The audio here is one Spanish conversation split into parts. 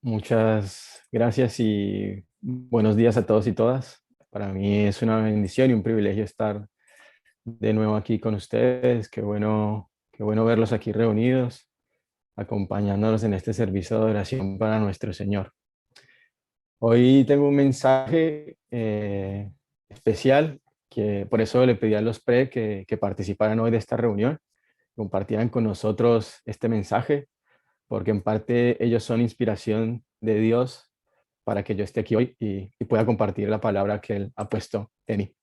Muchas gracias y buenos días a todos y todas. Para mí es una bendición y un privilegio estar de nuevo aquí con ustedes. Qué bueno verlos aquí reunidos, acompañándonos en este servicio de oración para nuestro Señor. Hoy tengo un mensaje especial, que por eso le pedí a los que participaran hoy de esta reunión, compartieran con nosotros este mensaje, porque en parte ellos son inspiración de Dios para que yo esté aquí hoy y pueda compartir la palabra que Él ha puesto en mí.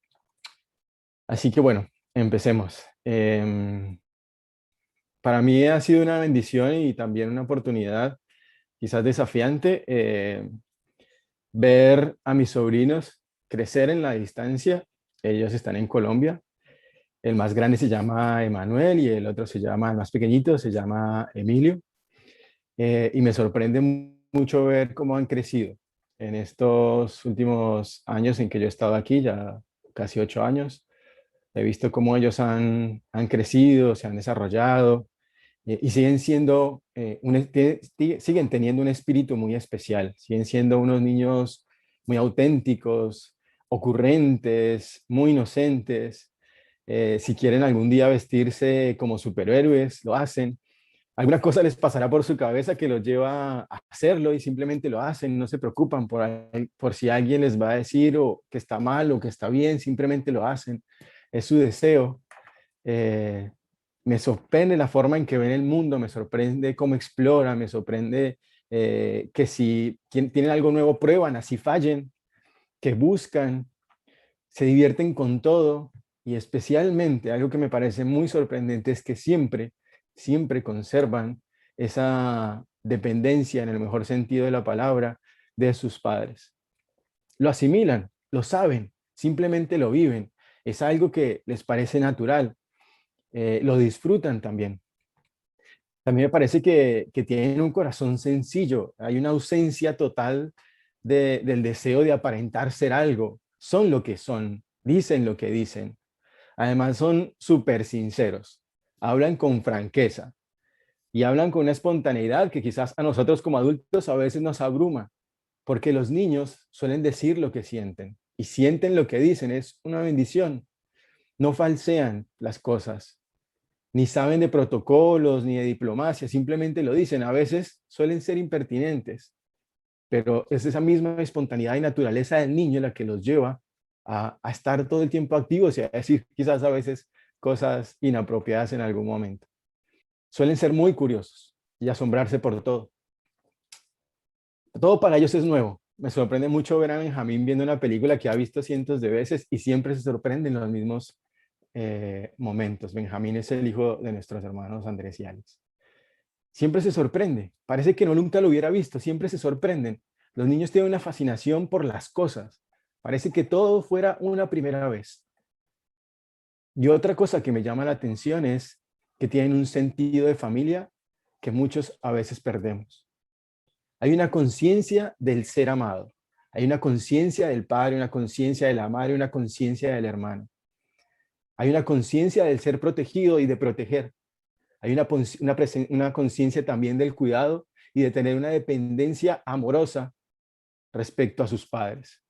Así que bueno, empecemos. Para mí ha sido una bendición y también una oportunidad, quizás desafiante, ver a mis sobrinos crecer en la distancia. Ellos están en Colombia. El más grande se llama Emanuel y el otro el más pequeñito se llama Emilio. Y me sorprende mucho ver cómo han crecido en estos últimos años en que yo he estado aquí, ya casi 8 años. He visto cómo ellos han crecido, se han desarrollado y siguen siendo, siguen teniendo un espíritu muy especial, siguen siendo unos niños muy auténticos, ocurrentes, muy inocentes. Si quieren algún día vestirse como superhéroes, lo hacen. Alguna cosa les pasará por su cabeza que los lleva a hacerlo y simplemente lo hacen, no se preocupan por si alguien les va a decir o que está mal o que está bien, simplemente lo hacen. Es su deseo. Eh, Me sorprende la forma en que ven el mundo, me sorprende cómo exploran, me sorprende que si tienen algo nuevo prueban, así fallen, que buscan, se divierten con todo y especialmente algo que me parece muy sorprendente es que siempre conservan esa dependencia en el mejor sentido de la palabra de sus padres. Lo asimilan, lo saben, simplemente lo viven. Es algo que les parece natural, lo disfrutan también. También me parece que tienen un corazón sencillo, hay una ausencia total del deseo de aparentar ser algo. Son lo que son, dicen lo que dicen. Además son súper sinceros, hablan con franqueza y hablan con una espontaneidad que quizás a nosotros como adultos a veces nos abruma, porque los niños suelen decir lo que sienten y sienten lo que dicen, es una bendición. No falsean las cosas, ni saben de protocolos ni de diplomacia, simplemente lo dicen. A veces suelen ser impertinentes, pero es esa misma espontaneidad y naturaleza del niño la que los lleva a estar todo el tiempo activos y a decir quizás a veces cosas inapropiadas en algún momento. Suelen ser muy curiosos y asombrarse por todo. Todo para ellos es nuevo. Me sorprende mucho ver a Benjamín viendo una película que ha visto cientos de veces y siempre se sorprende en los mismos momentos. Benjamín es el hijo de nuestros hermanos Andrés y Alex. Siempre se sorprende. Parece que no nunca lo hubiera visto. Siempre se sorprenden. Los niños tienen una fascinación por las cosas. Parece que todo fuera una primera vez. Y otra cosa que me llama la atención es que tienen un sentido de familia que muchos a veces perdemos. Hay una conciencia del ser amado. Hay una conciencia del padre, una conciencia de la madre, una conciencia del hermano. Hay una conciencia del ser protegido y de proteger. Hay una conciencia también del cuidado y de tener una dependencia amorosa respecto a sus padres,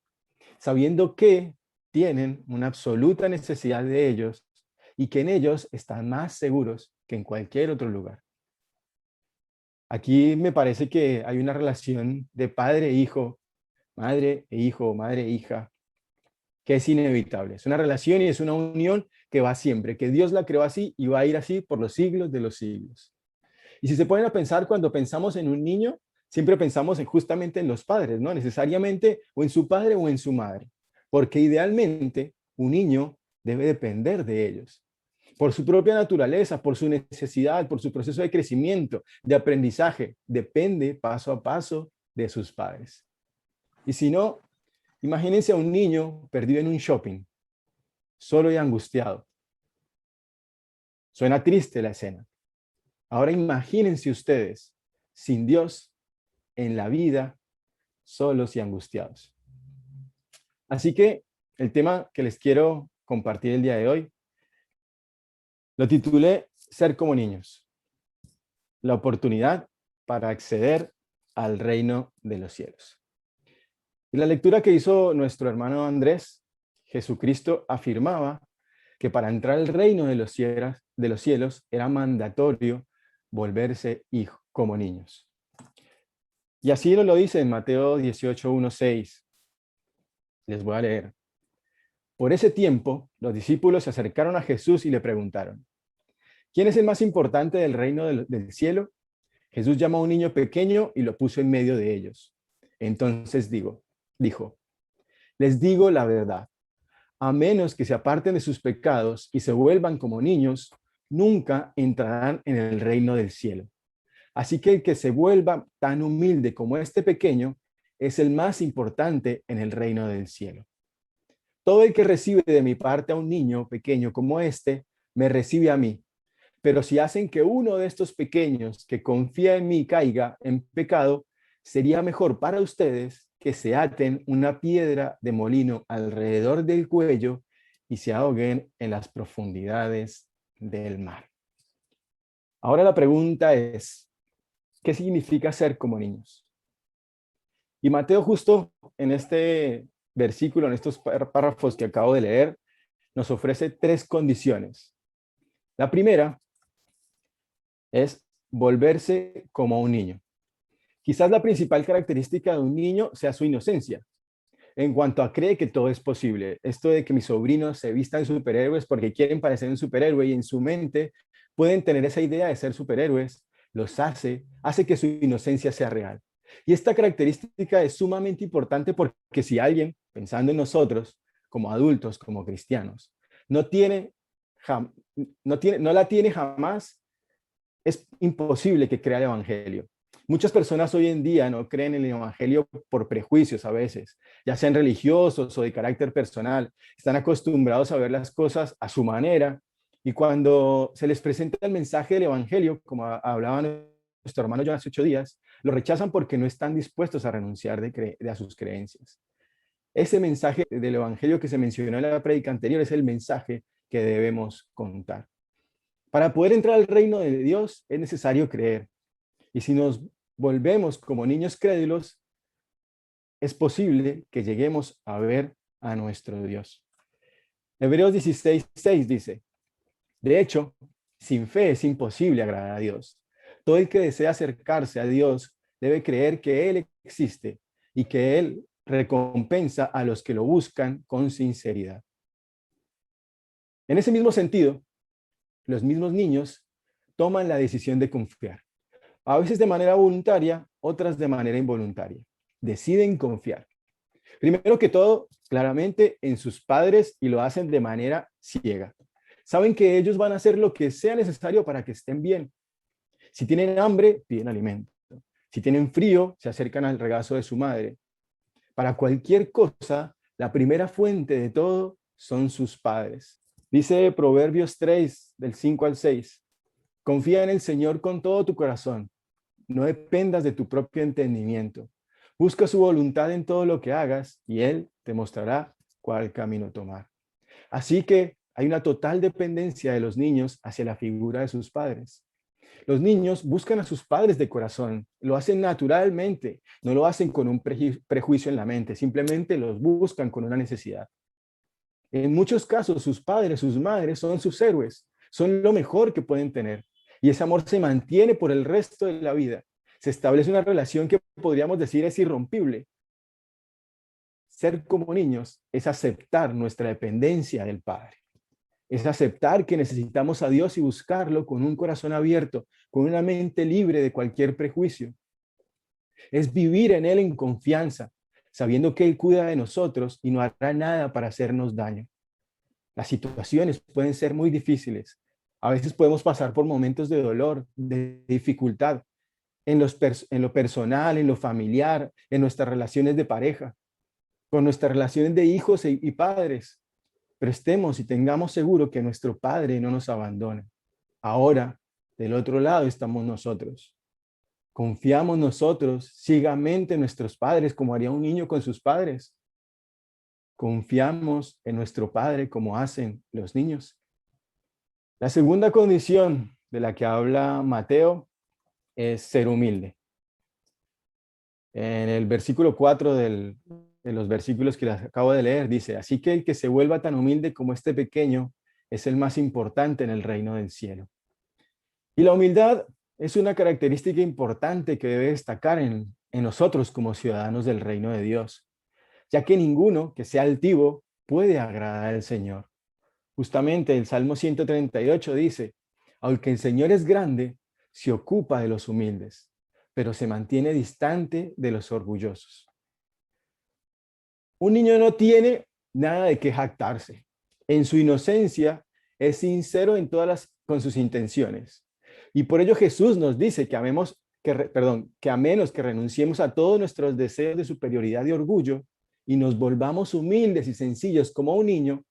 sabiendo que tienen una absoluta necesidad de ellos y que en ellos están más seguros que en cualquier otro lugar. Aquí me parece que hay una relación de padre e hijo, madre e hijo, madre e hija, que es inevitable. Es una relación y es una unión que va siempre, que Dios la creó así y va a ir así por los siglos de los siglos. Y si se ponen a pensar, cuando pensamos en un niño, siempre pensamos justamente en los padres, no necesariamente o en su padre o en su madre, porque idealmente un niño debe depender de ellos, por su propia naturaleza, por su necesidad, por su proceso de crecimiento, de aprendizaje, depende paso a paso de sus padres. Y si no, imagínense a un niño perdido en un shopping, solo y angustiado. Suena triste la escena. Ahora imagínense ustedes sin Dios en la vida, solos y angustiados. Así que el tema que les quiero compartir el día de hoy lo titulé Ser como niños, la oportunidad para acceder al reino de los cielos. Y la lectura que hizo nuestro hermano Andrés, Jesucristo afirmaba que para entrar al reino de los cielos era mandatorio volverse hijo como niños. Y así nos lo dice en Mateo 18:1-6. Les voy a leer. Por ese tiempo, los discípulos se acercaron a Jesús y le preguntaron, ¿quién es el más importante del reino del cielo? Jesús llamó a un niño pequeño y lo puso en medio de ellos. Entonces dijo, les digo la verdad, a menos que se aparten de sus pecados y se vuelvan como niños, nunca entrarán en el reino del cielo. Así que el que se vuelva tan humilde como este pequeño es el más importante en el reino del cielo. Todo el que recibe de mi parte a un niño pequeño como este, me recibe a mí. Pero si hacen que uno de estos pequeños que confía en mí caiga en pecado, sería mejor para ustedes que se aten una piedra de molino alrededor del cuello y se ahoguen en las profundidades del mar. Ahora la pregunta es, ¿qué significa ser como niños? Y Mateo justo en este versículo, en estos párrafos que acabo de leer, nos ofrece tres condiciones. La primera es volverse como un niño. Quizás la principal característica de un niño sea su inocencia, en cuanto a cree que todo es posible. Esto de que mis sobrinos se vistan superhéroes porque quieren parecer un superhéroe y en su mente pueden tener esa idea de ser superhéroes, los hace que su inocencia sea real. Y esta característica es sumamente importante porque si alguien, pensando en nosotros, como adultos, como cristianos, no la tiene jamás, es imposible que crea el evangelio. Muchas personas hoy en día no creen en el evangelio por prejuicios a veces, ya sean religiosos o de carácter personal. Están acostumbrados a ver las cosas a su manera y cuando se les presenta el mensaje del evangelio, como hablaba nuestro hermano John hace 8 días, lo rechazan porque no están dispuestos a renunciar a sus creencias. Ese mensaje del evangelio que se mencionó en la prédica anterior es el mensaje que debemos contar. Para poder entrar al reino de Dios es necesario creer. Y si nos volvemos como niños crédulos, es posible que lleguemos a ver a nuestro Dios. Hebreos 16:6 dice, de hecho, sin fe es imposible agradar a Dios. Todo el que desea acercarse a Dios debe creer que Él existe y que Él recompensa a los que lo buscan con sinceridad. En ese mismo sentido, los mismos niños toman la decisión de confiar. A veces de manera voluntaria, otras de manera involuntaria. Deciden confiar. Primero que todo, claramente en sus padres y lo hacen de manera ciega. Saben que ellos van a hacer lo que sea necesario para que estén bien. Si tienen hambre, piden alimento. Si tienen frío, se acercan al regazo de su madre. Para cualquier cosa, la primera fuente de todo son sus padres. Dice Proverbios 3, del 5 al 6. Confía en el Señor con todo tu corazón. No dependas de tu propio entendimiento. Busca su voluntad en todo lo que hagas y Él te mostrará cuál camino tomar. Así que hay una total dependencia de los niños hacia la figura de sus padres. Los niños buscan a sus padres de corazón, lo hacen naturalmente, no lo hacen con un prejuicio en la mente, simplemente los buscan con una necesidad. En muchos casos, sus padres, sus madres son sus héroes, son lo mejor que pueden tener. Y ese amor se mantiene por el resto de la vida. Se establece una relación que podríamos decir es irrompible. Ser como niños es aceptar nuestra dependencia del Padre. Es aceptar que necesitamos a Dios y buscarlo con un corazón abierto, con una mente libre de cualquier prejuicio. Es vivir en Él en confianza, sabiendo que Él cuida de nosotros y no hará nada para hacernos daño. Las situaciones pueden ser muy difíciles. A veces podemos pasar por momentos de dolor, de dificultad, en lo personal, en lo familiar, en nuestras relaciones de pareja, con nuestras relaciones de hijos y padres. Pero estemos y tengamos seguro que nuestro Padre no nos abandona. Ahora, del otro lado estamos nosotros. Confiamos nosotros ciegamente en nuestros padres como haría un niño con sus padres. Confiamos en nuestro Padre como hacen los niños. La segunda condición de la que habla Mateo es ser humilde. En el versículo 4 de los versículos que les acabo de leer, dice, así que el que se vuelva tan humilde como este pequeño es el más importante en el reino del cielo. Y la humildad es una característica importante que debe destacar en nosotros como ciudadanos del reino de Dios, ya que ninguno que sea altivo puede agradar al Señor. Justamente el Salmo 138 dice, aunque el Señor es grande, se ocupa de los humildes, pero se mantiene distante de los orgullosos. Un niño no tiene nada de qué jactarse. En su inocencia es sincero con sus intenciones. Y por ello Jesús nos dice que que a menos que renunciemos a todos nuestros deseos de superioridad y orgullo y nos volvamos humildes y sencillos como un niño,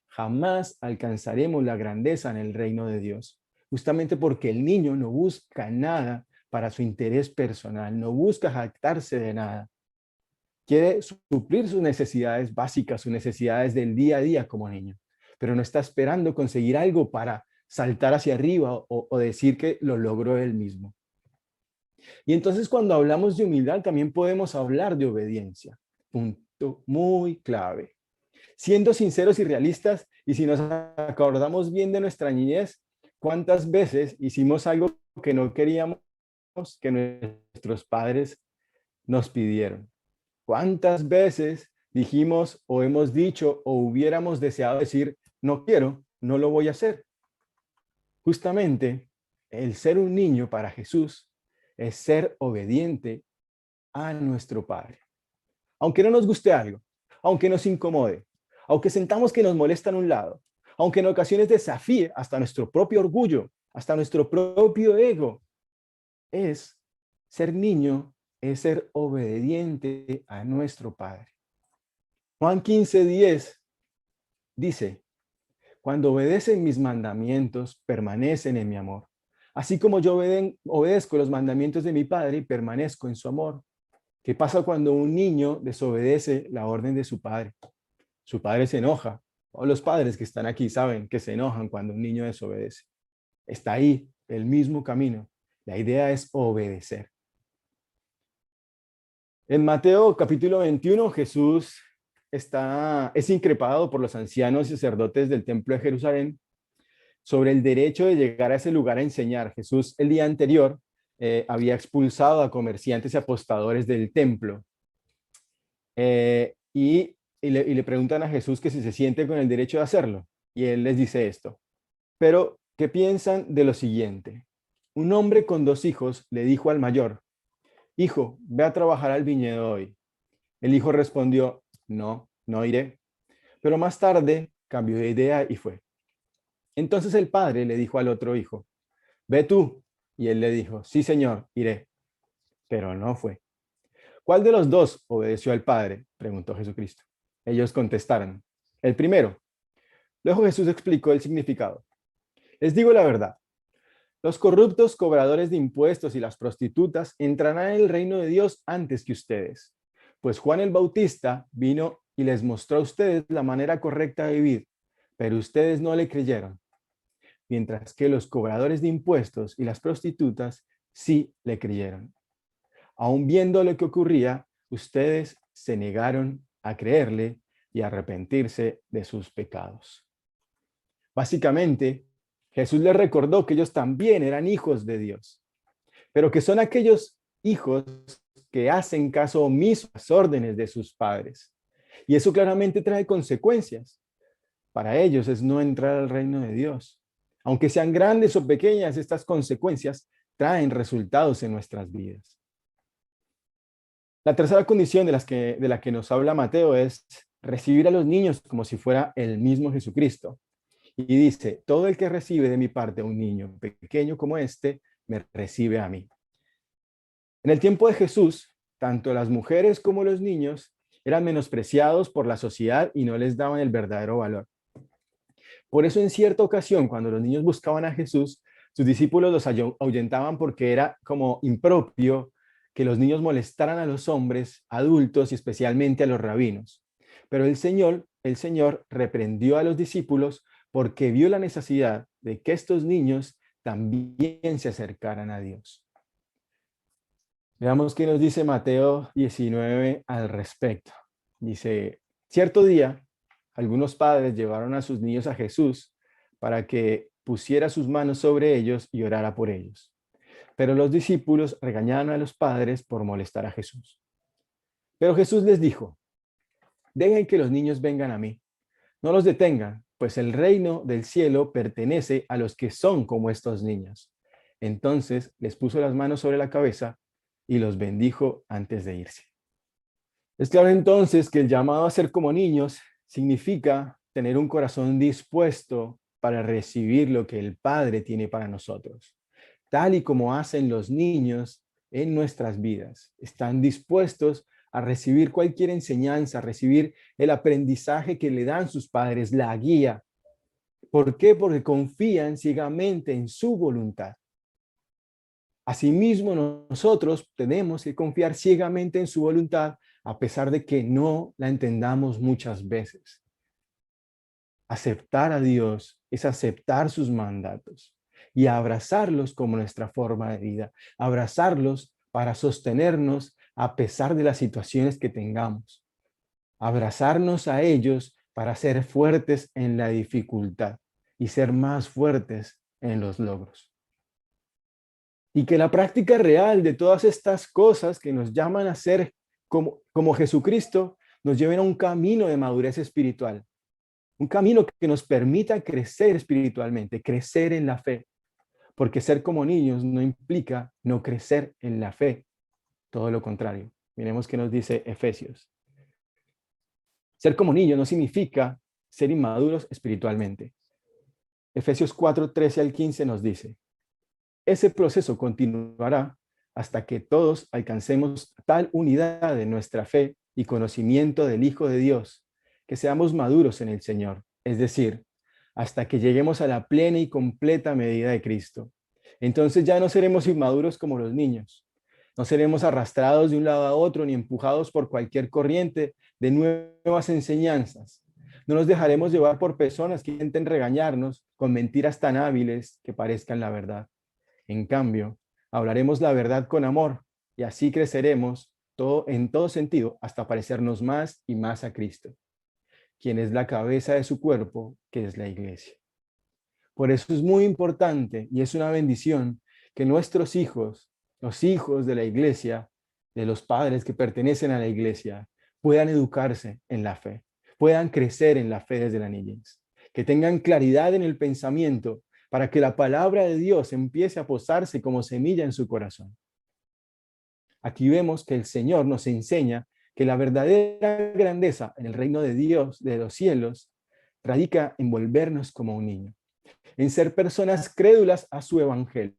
jamás alcanzaremos la grandeza en el reino de Dios. Justamente porque el niño no busca nada para su interés personal, no busca jactarse de nada. Quiere suplir sus necesidades básicas, sus necesidades del día a día como niño, pero no está esperando conseguir algo para saltar hacia arriba o decir que lo logró él mismo. Y entonces cuando hablamos de humildad también podemos hablar de obediencia. Punto muy clave. Siendo sinceros y realistas, y si nos acordamos bien de nuestra niñez, ¿cuántas veces hicimos algo que no queríamos que nuestros padres nos pidieron? ¿Cuántas veces dijimos o hemos dicho o hubiéramos deseado decir, no quiero, no lo voy a hacer? Justamente, el ser un niño para Jesús es ser obediente a nuestro Padre. Aunque no nos guste algo, aunque nos incomode, aunque sentamos que nos molesta en un lado, aunque en ocasiones desafíe hasta nuestro propio orgullo, hasta nuestro propio ego, es ser niño, es ser obediente a nuestro Padre. Juan 15:10 dice, cuando obedecen mis mandamientos, permanecen en mi amor. Así como yo obedezco los mandamientos de mi Padre y permanezco en su amor. ¿Qué pasa cuando un niño desobedece la orden de su padre? Su padre se enoja. O los padres que están aquí saben que se enojan cuando un niño desobedece. Está ahí el mismo camino. La idea es obedecer. En Mateo capítulo 21, Jesús es increpado por los ancianos y sacerdotes del templo de Jerusalén sobre el derecho de llegar a ese lugar a enseñar. Jesús el día anterior había expulsado a comerciantes y apostadores del templo. Y le preguntan a Jesús que si se siente con el derecho de hacerlo. Y él les dice esto. Pero, ¿qué piensan de lo siguiente? Un hombre con 2 hijos le dijo al mayor, hijo, ve a trabajar al viñedo hoy. El hijo respondió, no, no iré. Pero más tarde cambió de idea y fue. Entonces el padre le dijo al otro hijo, ve tú. Y él le dijo, sí, señor, iré. Pero no fue. ¿Cuál de los dos obedeció al padre? Preguntó Jesucristo. Ellos contestaron, el primero. Luego Jesús explicó el significado. Les digo la verdad. Los corruptos cobradores de impuestos y las prostitutas entrarán en el reino de Dios antes que ustedes. Pues Juan el Bautista vino y les mostró a ustedes la manera correcta de vivir, pero ustedes no le creyeron. Mientras que los cobradores de impuestos y las prostitutas sí le creyeron. Aún viendo lo que ocurría, ustedes se negaron a creerle y a arrepentirse de sus pecados. Básicamente, Jesús les recordó que ellos también eran hijos de Dios, pero que son aquellos hijos que hacen caso omiso a las órdenes de sus padres. Y eso claramente trae consecuencias. Para ellos es no entrar al reino de Dios. Aunque sean grandes o pequeñas, estas consecuencias traen resultados en nuestras vidas. La tercera condición de la que nos habla Mateo es recibir a los niños como si fuera el mismo Jesucristo. Y dice, todo el que recibe de mi parte a un niño pequeño como este, me recibe a mí. En el tiempo de Jesús, tanto las mujeres como los niños eran menospreciados por la sociedad y no les daban el verdadero valor. Por eso en cierta ocasión, cuando los niños buscaban a Jesús, sus discípulos los ahuyentaban porque era como impropio que los niños molestaran a los hombres adultos y especialmente a los rabinos. Pero el Señor reprendió a los discípulos porque vio la necesidad de que estos niños también se acercaran a Dios. Veamos qué nos dice Mateo 19 al respecto. Dice, cierto día, algunos padres llevaron a sus niños a Jesús para que pusiera sus manos sobre ellos y orara por ellos. Pero los discípulos regañaron a los padres por molestar a Jesús. Pero Jesús les dijo, dejen que los niños vengan a mí. No los detengan, pues el reino del cielo pertenece a los que son como estos niños. Entonces les puso las manos sobre la cabeza y los bendijo antes de irse. Es claro entonces que el llamado a ser como niños significa tener un corazón dispuesto para recibir lo que el Padre tiene para nosotros, tal y como hacen los niños en nuestras vidas. Están dispuestos a recibir cualquier enseñanza, a recibir el aprendizaje que le dan sus padres, la guía. ¿Por qué? Porque confían ciegamente en su voluntad. Asimismo, nosotros tenemos que confiar ciegamente en su voluntad, a pesar de que no la entendamos muchas veces. Aceptar a Dios es aceptar sus mandatos y abrazarlos como nuestra forma de vida, abrazarlos para sostenernos a pesar de las situaciones que tengamos, abrazarnos a ellos para ser fuertes en la dificultad y ser más fuertes en los logros. Y que la práctica real de todas estas cosas que nos llaman a ser como Jesucristo nos lleven a un camino de madurez espiritual, un camino que nos permita crecer espiritualmente, crecer en la fe, porque ser como niños no implica no crecer en la fe, todo lo contrario. Miremos qué nos dice Efesios. Ser como niños no significa ser inmaduros espiritualmente. Efesios 4, 13 al 15 nos dice, ese proceso continuará hasta que todos alcancemos tal unidad de nuestra fe y conocimiento del Hijo de Dios, que seamos maduros en el Señor, es decir, hasta que lleguemos a la plena y completa medida de Cristo. Entonces ya no seremos inmaduros como los niños. No seremos arrastrados de un lado a otro ni empujados por cualquier corriente de nuevas enseñanzas. No nos dejaremos llevar por personas que intenten regañarnos con mentiras tan hábiles que parezcan la verdad. En cambio, hablaremos la verdad con amor y así creceremos en todo sentido hasta parecernos más y más a Cristo, quien es la cabeza de su cuerpo, que es la iglesia. Por eso es muy importante y es una bendición que nuestros hijos, los hijos de la iglesia, de los padres que pertenecen a la iglesia, puedan educarse en la fe, puedan crecer en la fe desde la niñez, que tengan claridad en el pensamiento para que la palabra de Dios empiece a posarse como semilla en su corazón. Aquí vemos que el Señor nos enseña que la verdadera grandeza en el reino de Dios, de los cielos, radica en volvernos como un niño, en ser personas crédulas a su evangelio,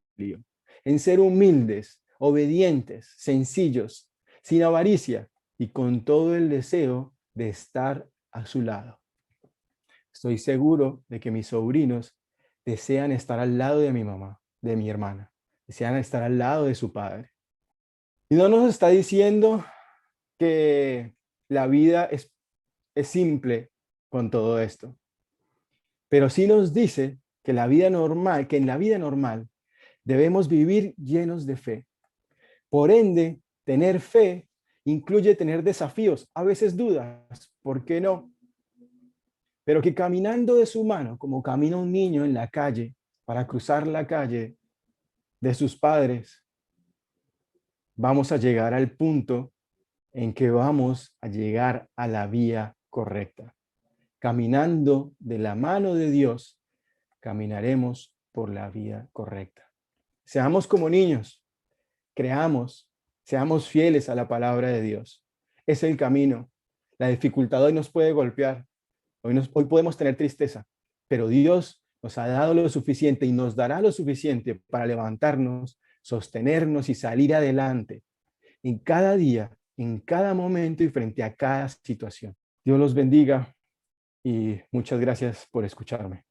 en ser humildes, obedientes, sencillos, sin avaricia y con todo el deseo de estar a su lado. Estoy seguro de que mis sobrinos desean estar al lado de mi mamá, de mi hermana, desean estar al lado de su padre. Y no nos está diciendo que la vida es simple con todo esto, pero sí nos dice que en la vida normal debemos vivir llenos de fe. Por ende, tener fe incluye tener desafíos, a veces dudas, ¿por qué no? Pero que caminando de su mano, como camina un niño en la calle, para cruzar la calle de sus padres, vamos a llegar al punto en que vamos a llegar a la vía correcta. Caminando de la mano de Dios, caminaremos por la vía correcta. Seamos como niños, creamos, seamos fieles a la palabra de Dios. Es el camino. La dificultad hoy nos puede golpear, hoy podemos tener tristeza, pero Dios nos ha dado lo suficiente y nos dará lo suficiente para levantarnos, sostenernos y salir adelante en cada día, en cada momento y frente a cada situación. Dios los bendiga y muchas gracias por escucharme.